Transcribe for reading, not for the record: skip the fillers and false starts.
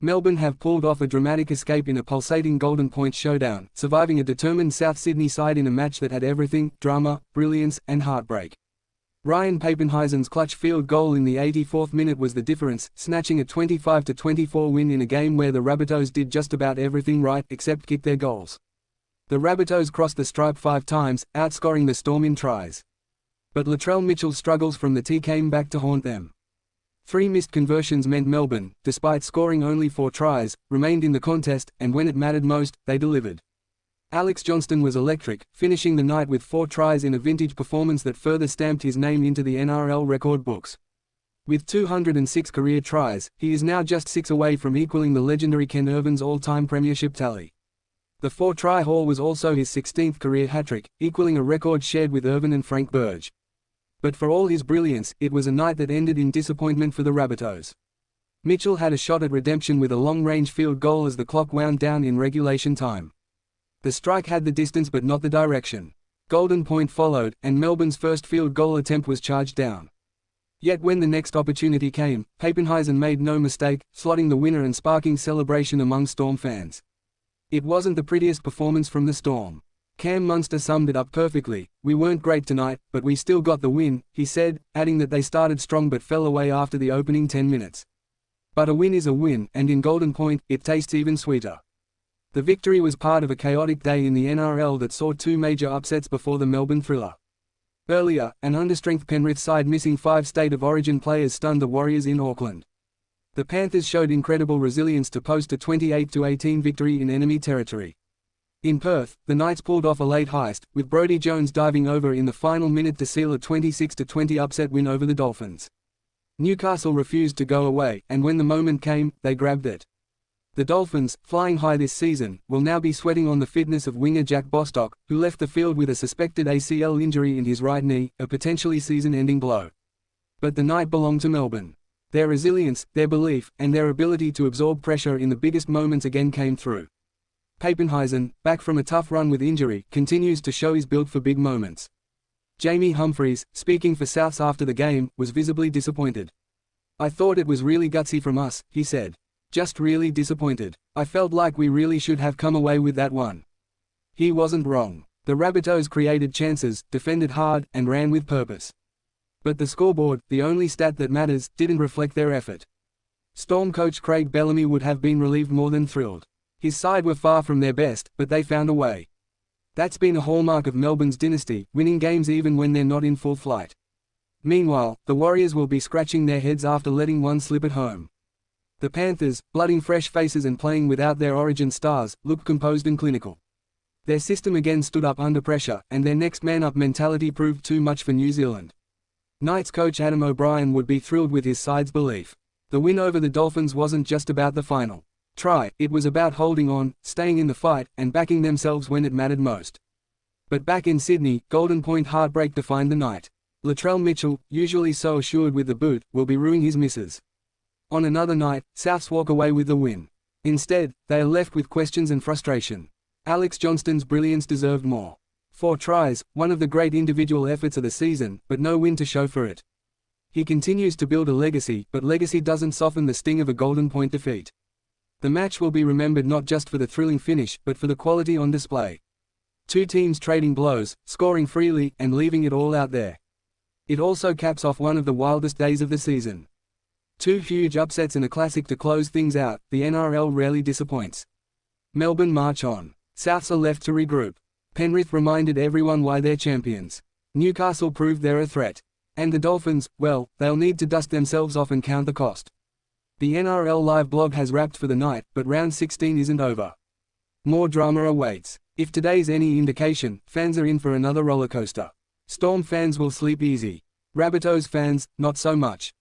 Melbourne have pulled off a dramatic escape in a pulsating Golden Point showdown, surviving a determined South Sydney side in a match that had everything: drama, brilliance, and heartbreak. Ryan Papenhuyzen's clutch field goal in the 84th minute was the difference, snatching a 25-24 win in a game where the Rabbitohs did just about everything right except kick their goals. The Rabbitohs crossed the stripe 5 times, outscoring the Storm in tries. But Latrell Mitchell's struggles from the tee came back to haunt them. 3 missed conversions meant Melbourne, despite scoring only 4 tries, remained in the contest, and when it mattered most, they delivered. Alex Johnston was electric, finishing the night with 4 tries in a vintage performance that further stamped his name into the NRL record books. With 206 career tries, he is now just 6 away from equaling the legendary Ken Irvin's all-time premiership tally. The 4-try haul was also his 16th career hat-trick, equaling a record shared with Irvin and Frank Burge. But for all his brilliance, it was a night that ended in disappointment for the Rabbitohs. Mitchell had a shot at redemption with a long-range field goal as the clock wound down in regulation time. The strike had the distance but not the direction. Golden Point followed, and Melbourne's first field goal attempt was charged down. Yet when the next opportunity came, Papenhuyzen made no mistake, slotting the winner and sparking celebration among Storm fans. It wasn't the prettiest performance from the Storm. Cam Munster summed it up perfectly: "We weren't great tonight, but we still got the win," he said, adding that they started strong but fell away after the opening 10 minutes. But a win is a win, and in Golden Point, it tastes even sweeter. The victory was part of a chaotic day in the NRL that saw 2 major upsets before the Melbourne Thriller. Earlier, an understrength Penrith side missing 5 State of Origin players stunned the Warriors in Auckland. The Panthers showed incredible resilience to post a 28-18 victory in enemy territory. In Perth, the Knights pulled off a late heist, with Brodie Jones diving over in the final minute to seal a 26-20 upset win over the Dolphins. Newcastle refused to go away, and when the moment came, they grabbed it. The Dolphins, flying high this season, will now be sweating on the fitness of winger Jack Bostock, who left the field with a suspected ACL injury in his right knee, a potentially season-ending blow. But the night belonged to Melbourne. Their resilience, their belief, and their ability to absorb pressure in the biggest moments again came through. Papenhuyzen, back from a tough run with injury, continues to show he's built for big moments. Jamie Humphreys, speaking for Souths after the game, was visibly disappointed. "I thought it was really gutsy from us," he said. "Just really disappointed. I felt like we really should have come away with that one." He wasn't wrong. The Rabbitohs created chances, defended hard, and ran with purpose. But the scoreboard, the only stat that matters, didn't reflect their effort. Storm coach Craig Bellamy would have been relieved more than thrilled. His side were far from their best, but they found a way. That's been a hallmark of Melbourne's dynasty, winning games even when they're not in full flight. Meanwhile, the Warriors will be scratching their heads after letting one slip at home. The Panthers, blooding fresh faces and playing without their origin stars, looked composed and clinical. Their system again stood up under pressure, and their next man-up mentality proved too much for New Zealand. Knights coach Adam O'Brien would be thrilled with his side's belief. The win over the Dolphins wasn't just about the final try, it was about holding on, staying in the fight, and backing themselves when it mattered most. But back in Sydney, Golden Point heartbreak defined the night. Latrell Mitchell, usually so assured with the boot, will be ruining his misses. On another night, Souths walk away with the win. Instead, they are left with questions and frustration. Alex Johnston's brilliance deserved more. 4 tries, one of the great individual efforts of the season, but no win to show for it. He continues to build a legacy, but legacy doesn't soften the sting of a Golden Point defeat. The match will be remembered not just for the thrilling finish, but for the quality on display. 2 teams trading blows, scoring freely, and leaving it all out there. It also caps off one of the wildest days of the season. 2 huge upsets and a classic to close things out. The NRL rarely disappoints. Melbourne march on. Souths are left to regroup. Penrith reminded everyone why they're champions. Newcastle proved they're a threat. And the Dolphins, well, they'll need to dust themselves off and count the cost. The NRL Live blog has wrapped for the night, but round 16 isn't over. More drama awaits. If today's any indication, fans are in for another rollercoaster. Storm fans will sleep easy. Rabbitohs fans, not so much.